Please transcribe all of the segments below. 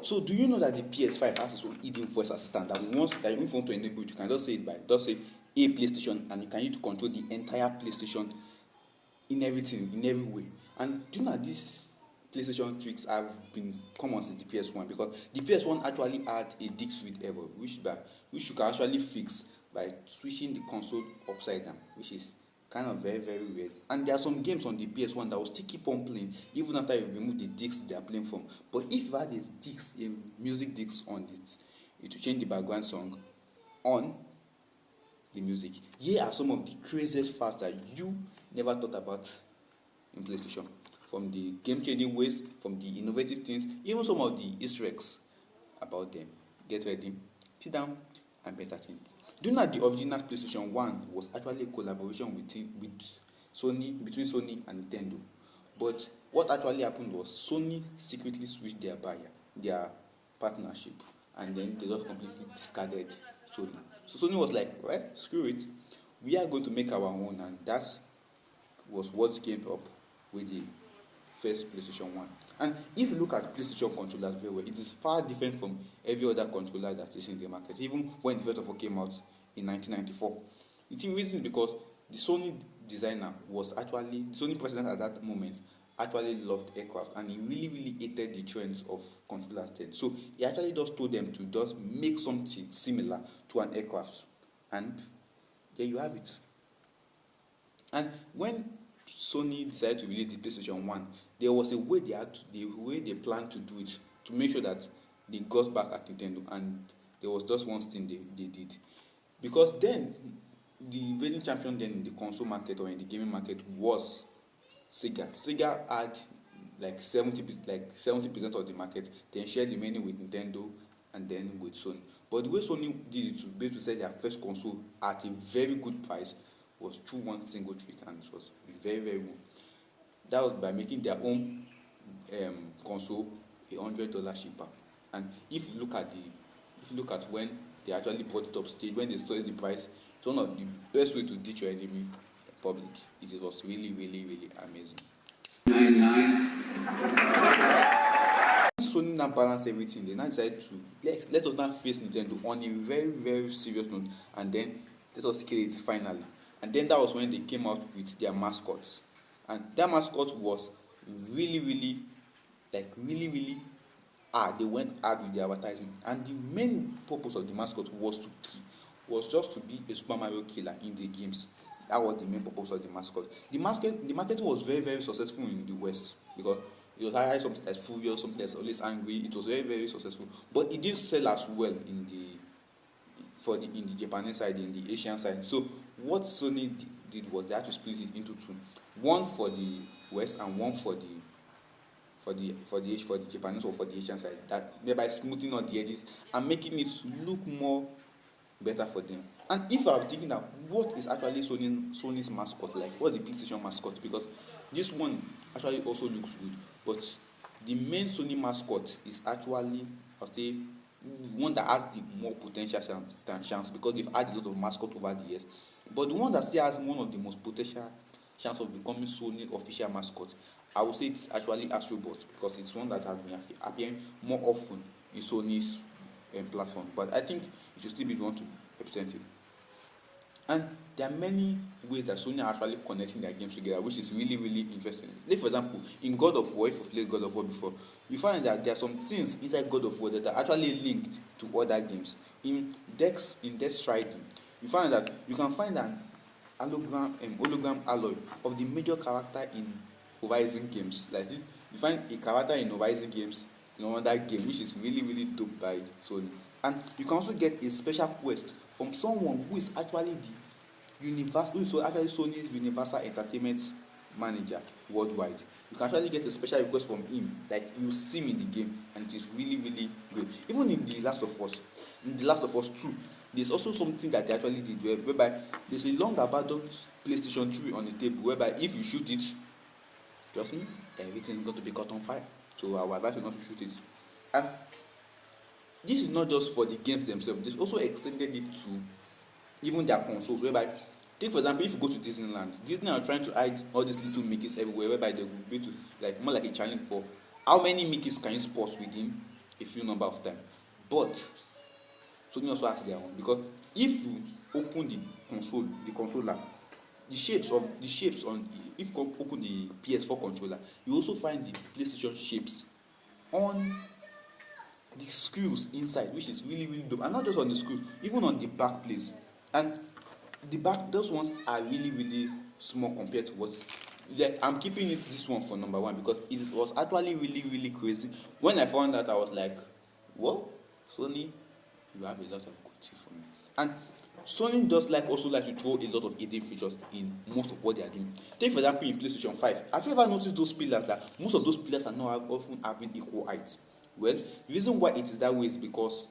So do you know that the PS5 has its own hidden voice assistant that once that if you want to enable it, you can just say it by just say a PlayStation, and you can use to control the entire PlayStation in everything, in every way. And do you know that these PlayStation tricks have been common since the PS1, because the PS1 actually had a disk read error which you can actually fix by switching the console upside down, which is kind of very very weird. And there are some games on the PS1 that will still keep on playing even after you remove the disc they are playing from. But if you had a music disc on it, it will change the background song on the music. Here are some of the craziest facts that you never thought about in PlayStation. From the game-changing ways, from the innovative things, even some of the Easter eggs about them. Get ready, sit down, and be entertained. Do you know that the original PlayStation 1 was actually a collaboration with Sony, between Sony and Nintendo? But what actually happened was Sony secretly switched their partnership, and then they just completely discarded Sony. So Sony was like, well, screw it, we are going to make our own, and that was what came up with the first PlayStation 1. And if you look at PlayStation controllers very well, it is far different from every other controller that is in the market, even when the first of all came out in 1994. The reason is because the Sony the Sony president at that moment actually loved aircraft, and he really really hated the trends of controllers then. So he actually just told them to just make something similar to an aircraft, and there you have it. And when Sony decided to release the PlayStation 1, there was a way the way they planned to do it to make sure that they got back at Nintendo, and there was just one thing they did. Because then the reigning champion then in the console market or in the gaming market was Sega. Sega had like 70% of the market, then shared the remaining with Nintendo and then with Sony. But the way Sony did it to basically sell their first console at a very good price was through one single trick, and it was very very good. That was by making their own console $100 cheaper. And if you look at when they actually brought it up stage, when they started the price, it's one of the best way to ditch your enemy in public. It was really really really amazing. 99. Sony now balanced everything. They now decided to let us now face Nintendo on a very very serious note, and then let us kill it finally. And then that was when they came out with their mascots, and their mascot was really really really hard. They went hard with the advertising, and the main purpose of the mascot was just to be a Super Mario killer in the games. That was the main purpose of the mascot. The marketing was very very successful in the West, because it was either something that's furious, something that's always angry. It was very very successful, but it didn't sell as well in the Japanese side, in the Asian side. So what Sony did was they had to split it into two, one for the West and one for the Japanese or for the Asian side, that thereby smoothing out the edges and making it look more better for them. And if I'm thinking that what is actually Sony's mascot like, what is the PlayStation mascot, because this one actually also looks good, but the main Sony mascot is actually, I'll say, one that has the more potential chance, because they've had a lot of mascot over the years. But the one that still has one of the most potential chance of becoming Sony official mascot, I would say it's actually Astrobot, because it's one that has been appearing more often in Sony's platform. But I think it should still be the one to represent it. And there are many ways that Sony are actually connecting their games together, which is really really interesting. Like for example, in God of War, if you've played God of War before, you find that there are some things inside God of War that are actually linked to other games. In Death Stranding, you find that you can find an hologram alloy of the major character in Horizon games. Like this, you find a character in Horizon games in another game, which is really really dope by Sony. And you can also get a special quest from someone who is actually Sony's Universal Entertainment Manager worldwide. You can actually get a special request from him, like you see him in the game, and it is really really great. Even in The Last of Us 2, there's also something that they actually did whereby there's a long abandoned PlayStation 3 on the table, whereby if you shoot it, trust me, everything is going to be caught on fire. So I would advise you not to shoot it. And this is not just for the games themselves, they also extended it to even their consoles, whereby, take for example, if you go to Disney are trying to hide all these little Mickeys everywhere, whereby they will be to like more like a challenge for how many Mickeys can you spot within a few number of times. But Sony also has their own, because if you open the controller, the shapes on if you open the PS4 controller, you also find the PlayStation shapes on the screws inside, which is really really dope. And not just on the screws, even on the back plates. And the back, those ones are really really small compared to what, like, I'm keeping this one for number one because it was actually really really crazy. When I found out, I was like, whoa, Sony, you have a lot of good things for me. And Sony does also like to throw a lot of hidden features in most of what they are doing. Take for example in PlayStation 5. Have you ever noticed those pillars, that most of those pillars are not often having equal height? Well, the reason why it is that way is because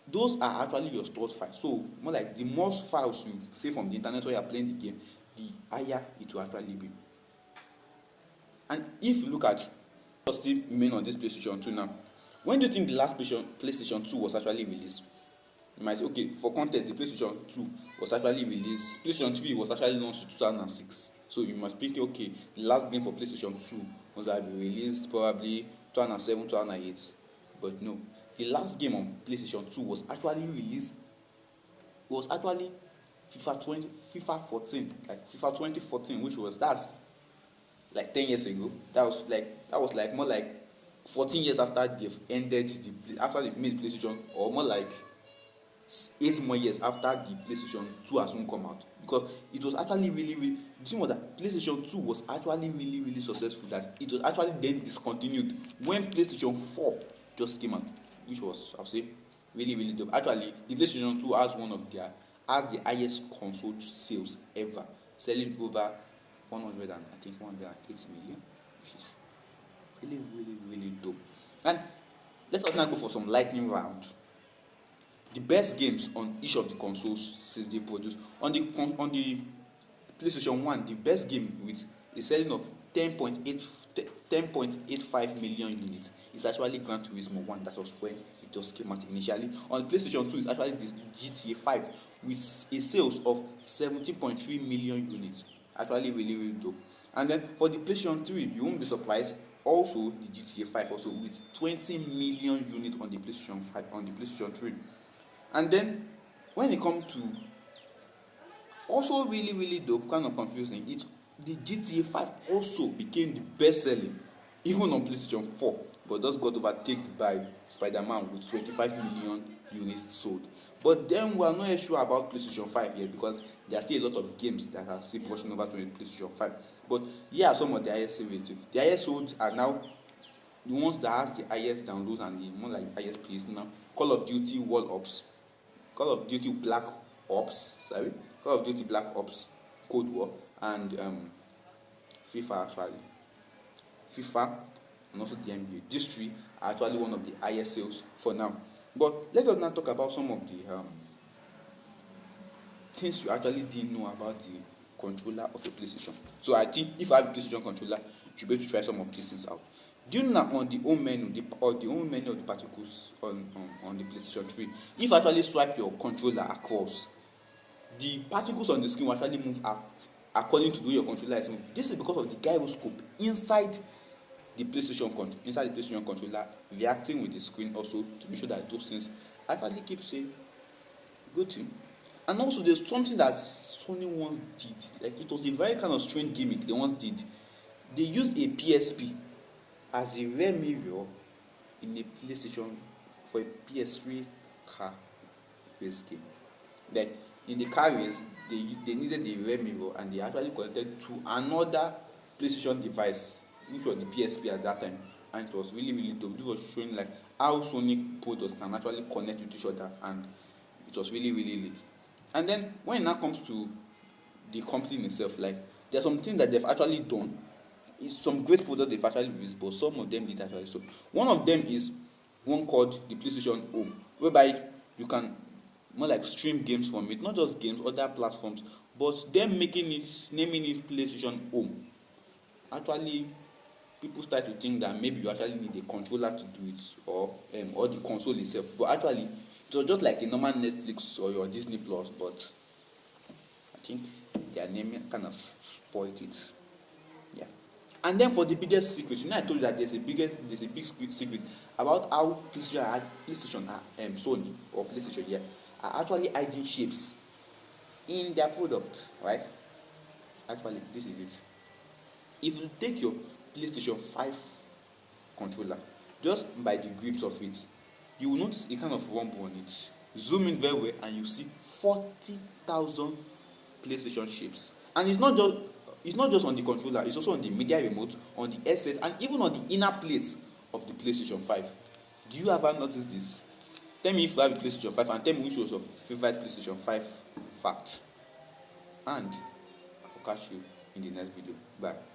those are actually your stored files. So more like the more files you save from the internet while you are playing the game, the higher it will actually be. And if you look at still remain on this PlayStation 2 now, when do you think the last PlayStation 2 was actually released? You might say, okay, for context, the PlayStation 2 was actually released. PlayStation 3 was actually launched in 2006. So you must think, okay, the last game for PlayStation 2 was released probably 2007, 2008. But no, the last game on PlayStation 2 was actually released, FIFA 14, like FIFA 2014, that's like 10 years ago. That was like more like 14 years after they've made PlayStation, or more like 8 more years after the PlayStation 2 has not come out. Because it was actually really really, the thing was that PlayStation 2 was actually really really successful, that it was actually then discontinued when PlayStation 4 just came out, which was, I'll say, really really dope. Actually, the PlayStation 2 has the highest console sales ever, selling over 108 million, which is really really really dope. And let's also now go for some lightning round. The best games on each of the consoles since they produced. On the PlayStation 1, the best game with a selling of 10.85 million units is actually Gran Turismo 1. That was when it just came out initially. On PlayStation 2, it's actually the GTA 5 with a sales of 17.3 million units. Actually really really dope. And then for the PlayStation 3, you won't be surprised, also the GTA 5 also with 20 million units on the PlayStation 5, on the PlayStation 3. And then when it comes to also really really dope, kind of confusing, the GTA 5 also became the best selling even on PlayStation 4, but just got overtaken by Spider-Man with 25 million units sold. But then we are not sure about PlayStation 5 yet, because there are still a lot of games that are still pushing over to PlayStation 5. But here are some of the highest sold. The highest sold are now the ones that has the highest downloads and the more like highest plays now. Call of Duty Call of Duty Black Ops Cold War, and FIFA actually. FIFA and also the NBA. These three are actually one of the highest sales for now. But let us now talk about some of the things you actually didn't know about the controller of a PlayStation. So I think if I have a PlayStation controller, you should be able to try some of these things out. Do you know on the home menu, the home menu of the particles on the PlayStation 3, if you actually swipe your controller across, the particles on the screen will actually move up according to the way your controller is moving. This is because of the gyroscope inside the PlayStation controller reacting with the screen also, to make sure that those things actually keep safe. Good thing. And also there's something that Sony once did, like it was a very kind of strange gimmick they once did. They used a PSP as a rear mirror in a PlayStation for a PS3 car race game. Like in the car race, they needed the rear mirror, and they actually connected to another PlayStation device, which was the PSP at that time, and it was really really dope. It was showing like how Sony products can actually connect with each other, and it was really really lit. And then when it now comes to the company itself, like there's something that they've actually done. It's some great products they've actually released, but some of them did actually. So one of them is one called the PlayStation Home, whereby you can more like stream games from it, not just games, other platforms, but them naming it PlayStation Home. Actually, people start to think that maybe you actually need a controller to do it, or the console itself. But actually, it was just like a normal Netflix or your Disney Plus, but I think their name kind of spoiled it. Yeah. And then for the biggest secret, I told you that there's a big secret about how PlayStation are Sony or PlayStation, yeah, are actually hiding shapes in their product, right? Actually, this is it. If you take your PlayStation 5 controller, just by the grips of it, you will notice a kind of rumble on it. Zoom in very well and you see 40,000 PlayStation shapes. And it's not just on the controller, it's also on the media remote, on the headset, and even on the inner plates of the PlayStation 5. Do you ever notice this? Tell me if you have a PlayStation 5 and tell me which was your favorite PlayStation 5 fact. And I'll catch you in the next video. Bye.